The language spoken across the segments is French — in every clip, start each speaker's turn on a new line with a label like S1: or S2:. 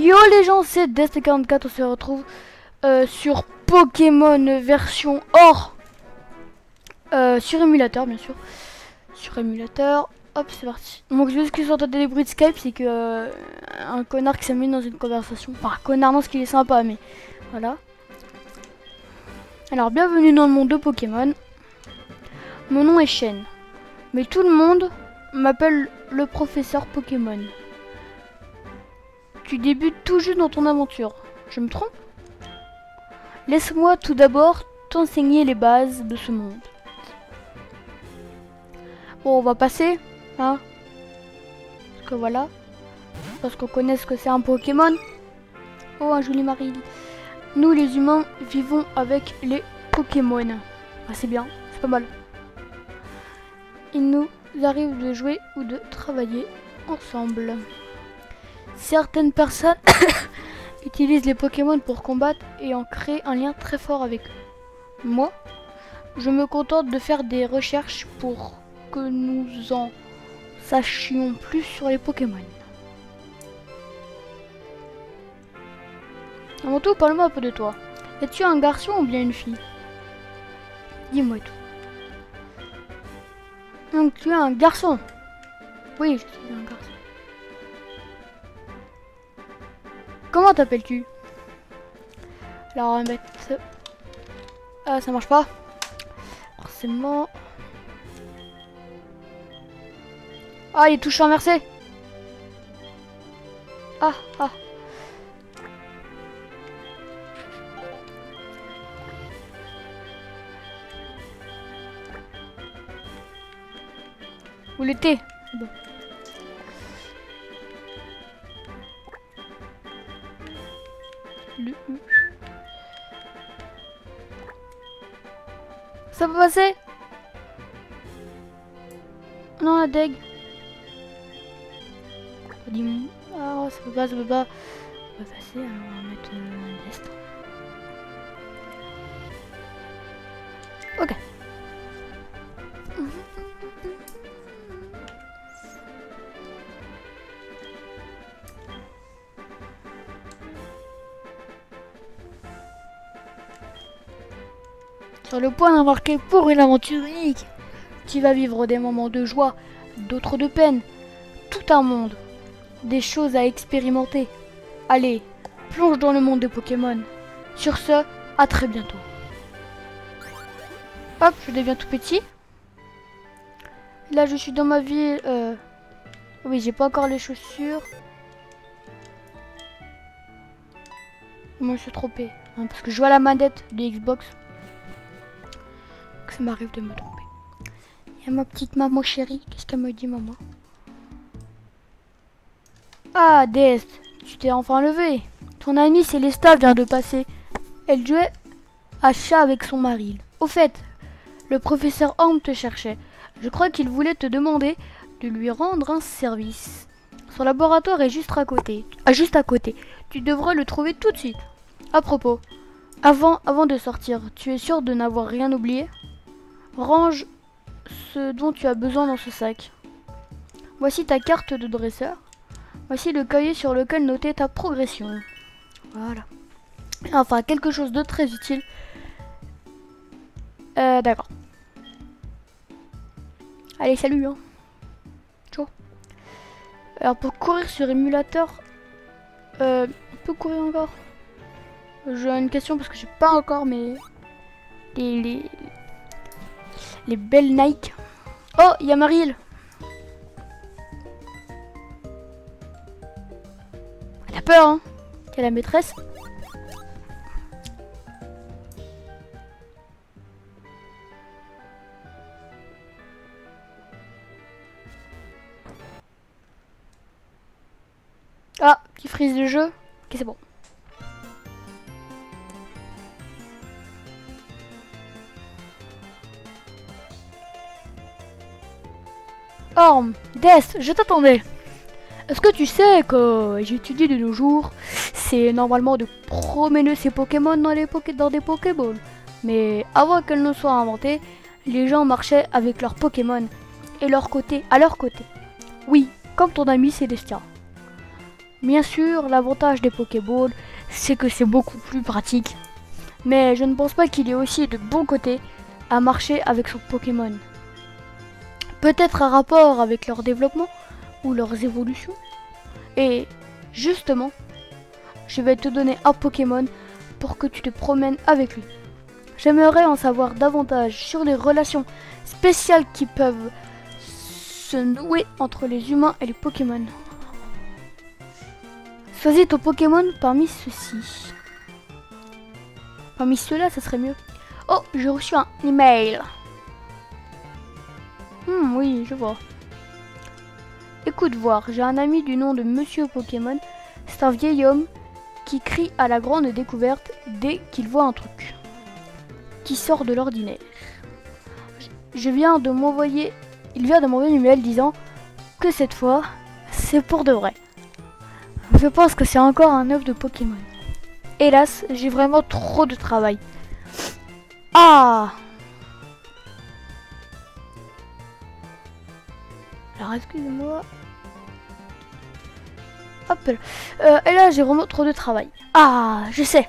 S1: Yo les gens, c'est Dest44, on se retrouve sur Pokémon version or sur émulateur bien sûr. Sur émulateur, hop c'est parti. Donc juste que vous entendez des bruits de Skype, c'est que un connard qui s'amène dans une conversation. Enfin connard non, ce qui est sympa mais voilà. Alors bienvenue dans le monde de Pokémon. Mon nom est Shen, mais tout le monde m'appelle le professeur Pokémon. Tu débutes tout juste dans ton aventure, je me trompe? Laisse-moi tout d'abord t'enseigner les bases de ce monde. Bon, on va passer, hein? Parce que voilà. Parce qu'on connaît ce que c'est un Pokémon. Oh, un joli Marill. Nous, les humains, vivons avec les Pokémon. Ah, c'est bien, c'est pas mal. Il nous arrive de jouer ou de travailler ensemble. Certaines personnes utilisent les Pokémon pour combattre et en créer un lien très fort avec eux. Moi, je me contente de faire des recherches pour que nous en sachions plus sur les Pokémon. Avant tout, parle-moi un peu de toi. Es-tu un garçon ou bien une fille? Dis-moi tout. Donc tu es un garçon. Oui, je suis un garçon. Comment t'appelles-tu? Alors on va mettre... Ah, ça marche pas. Forcément. Ah, il est touché en merci. Ah, ah. Où l'été? Bon. Ça peut passer? Non, la deg. Ah, ça peut pas, ça peut pas. On va passer, alors on va mettre un test. Ok. Sur le point d'embarquer pour une aventure unique, tu vas vivre des moments de joie, d'autres de peine, tout un monde, des choses à expérimenter. Allez, plonge dans le monde des Pokémon. Sur ce, à très bientôt. Hop, je deviens tout petit. Là, je suis dans ma ville. Oui, j'ai pas encore les chaussures. Moi, je suis trompée, hein, parce que je joue à la manette de Xbox. Ça m'arrive de me tromper. Il y a ma petite maman chérie. Qu'est-ce qu'elle me dit, maman? Ah, Dest, tu t'es enfin levé. Ton amie Célesta vient de passer. Elle jouait à chat avec son mari. Au fait, le professeur Orm te cherchait. Je crois qu'il voulait te demander de lui rendre un service. Son laboratoire est juste à côté. Juste à côté. Tu devrais le trouver tout de suite. À propos, avant de sortir, tu es sûr de n'avoir rien oublié? Range ce dont tu as besoin dans ce sac. Voici ta carte de dresseur. Voici le cahier sur lequel noter ta progression. Voilà. Enfin, quelque chose de très utile. D'accord. Allez, salut, hein. Ciao. Alors, pour courir sur émulateur, on peut courir encore? J'ai une question parce que j'ai pas encore mes... Les belles Nike. Oh, il y a Marill. Elle a peur, hein. Quelle est la maîtresse. Ah, petit freeze de jeu. Ok, c'est bon. Orm, Dest, je t'attendais. Est-ce que tu sais que j'étudie de nos jours, c'est normalement de promener ces Pokémon dans des Pokéballs. Mais avant qu'elles ne soient inventées, les gens marchaient avec leurs Pokémon et à leur côté. Oui, comme ton ami Célestia. Bien sûr, l'avantage des Pokéballs, c'est que c'est beaucoup plus pratique. Mais je ne pense pas qu'il y ait aussi de bons côtés à marcher avec son Pokémon. Peut-être un rapport avec leur développement ou leurs évolutions. Et justement, je vais te donner un Pokémon pour que tu te promènes avec lui. J'aimerais en savoir davantage sur les relations spéciales qui peuvent se nouer entre les humains et les Pokémon. Choisis ton Pokémon parmi ceux-ci. Parmi ceux-là, ça serait mieux. Oh, j'ai reçu un email. Oui, je vois. Écoute voir, j'ai un ami du nom de Monsieur Pokémon. C'est un vieil homme qui crie à la grande découverte dès qu'il voit un truc qui sort de l'ordinaire. Il vient de m'envoyer un email disant que cette fois, c'est pour de vrai. Je pense que c'est encore un œuf de Pokémon. Hélas, j'ai vraiment trop de travail. Ah! Alors, excusez-moi. Hop là. Et là, j'ai vraiment trop de travail. Ah, je sais.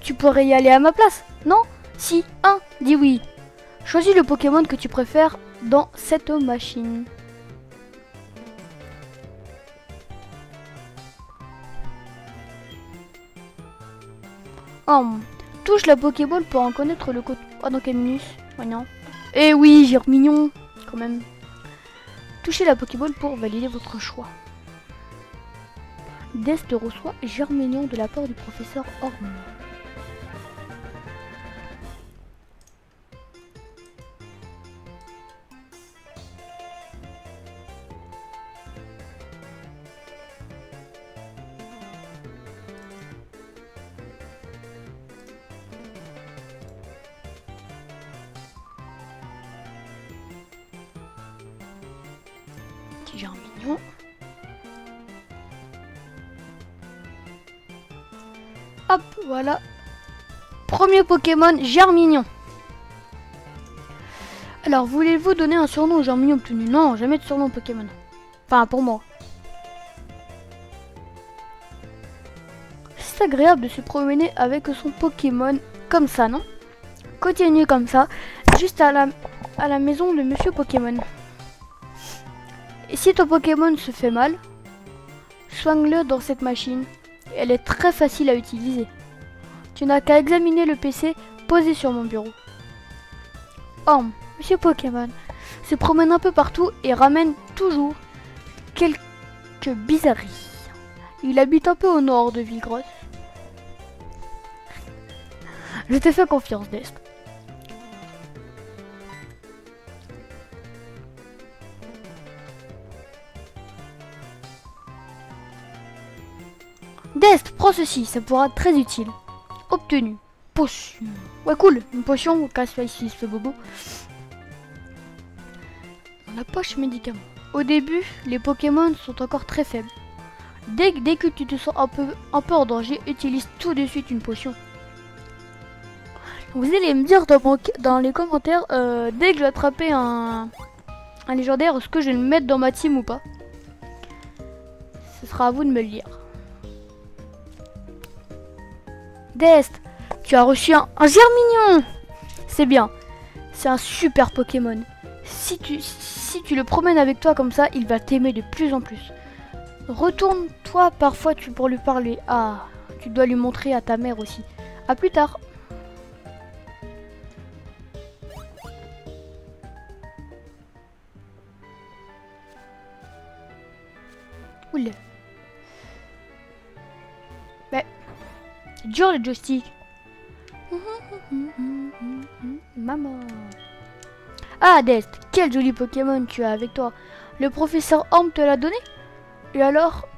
S1: Tu pourrais y aller à ma place, non? Si, dis oui. Choisis le Pokémon que tu préfères dans cette machine. Touche la Pokéball pour en connaître le code. Oh, dans quel minus? Oh non. Eh oui, j'ai mignon, quand même. Touchez la Pokéball pour valider votre choix. Dest reçoit Germignon de la part du professeur Orme. Germignon. Hop, voilà. Premier Pokémon, Germignon. Alors, voulez-vous donner un surnom au Germignon obtenu? Non, jamais de surnom Pokémon. Enfin, pour moi. C'est agréable de se promener avec son Pokémon comme ça, non? Continue comme ça, juste à la maison de Monsieur Pokémon. Et si ton Pokémon se fait mal, soigne-le dans cette machine. Elle est très facile à utiliser. Tu n'as qu'à examiner le PC posé sur mon bureau. Oh, Monsieur Pokémon se promène un peu partout et ramène toujours quelques bizarreries. Il habite un peu au nord de Villegrosse. Je te fais confiance, Dest. Dest, prends ceci, ça pourra être très utile. Obtenu. Potion. Ouais, cool. Une potion, casse-toi ici, ce bobo. Dans la poche médicament. Au début, les Pokémon sont encore très faibles. Dès que tu te sens un peu en danger, utilise tout de suite une potion. Vous allez me dire dans les commentaires, dès que je vais attraper un légendaire, est-ce que je vais le mettre dans ma team ou pas? Ce sera à vous de me le dire. Dest, tu as reçu un Germignon. C'est bien. C'est un super Pokémon. Si tu le promènes avec toi comme ça, il va t'aimer de plus en plus. Retourne-toi parfois pour lui parler. Ah, tu dois lui montrer à ta mère aussi. À plus tard. Oula. Mais c'est dur le joystick. Maman. Ah Dest, quel joli Pokémon tu as avec toi. Le professeur Orme te l'a donné? Et alors,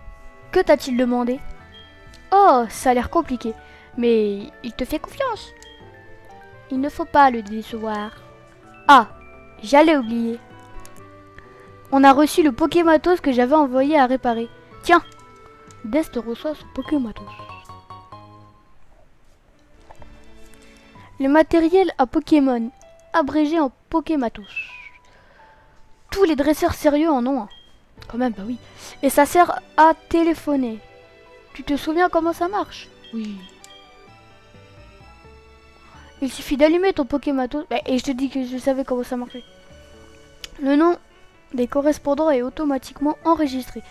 S1: que t'a-t-il demandé? Oh, ça a l'air compliqué. Mais il te fait confiance. Il ne faut pas le décevoir. Ah, j'allais oublier. On a reçu le Pokématos que j'avais envoyé à réparer. Tiens, Dest reçoit son Pokématos. Le matériel à Pokémon, abrégé en Pokématos. Tous les dresseurs sérieux en ont un. Quand même, bah oui. Et ça sert à téléphoner. Tu te souviens comment ça marche?
S2: Oui.
S1: Il suffit d'allumer ton Pokématos. Et je te dis que je savais comment ça marchait. Le nom des correspondants est automatiquement enregistré.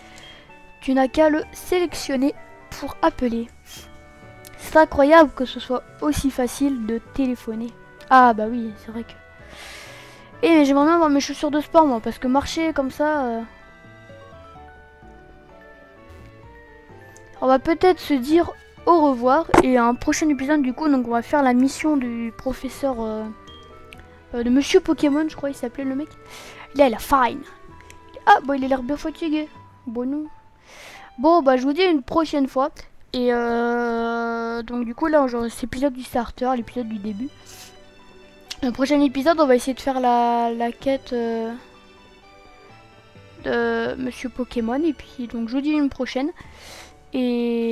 S1: Tu n'as qu'à le sélectionner pour appeler. C'est incroyable que ce soit aussi facile de téléphoner. Ah bah oui, c'est vrai que... Eh mais j'aimerais bien avoir mes chaussures de sport moi, parce que marcher comme ça... On va peut-être se dire au revoir et à un prochain épisode du coup. Donc on va faire la mission du professeur... de Monsieur Pokémon, je crois il s'appelait le mec. Là il a fine. Ah bah il a l'air bien fatigué. Bon non. Bon bah je vous dis à une prochaine fois. Et donc du coup là on joue cet épisode du starter, l'épisode du début. Le prochain épisode on va essayer de faire la quête de Monsieur Pokémon. Et puis donc je vous dis à une prochaine. Et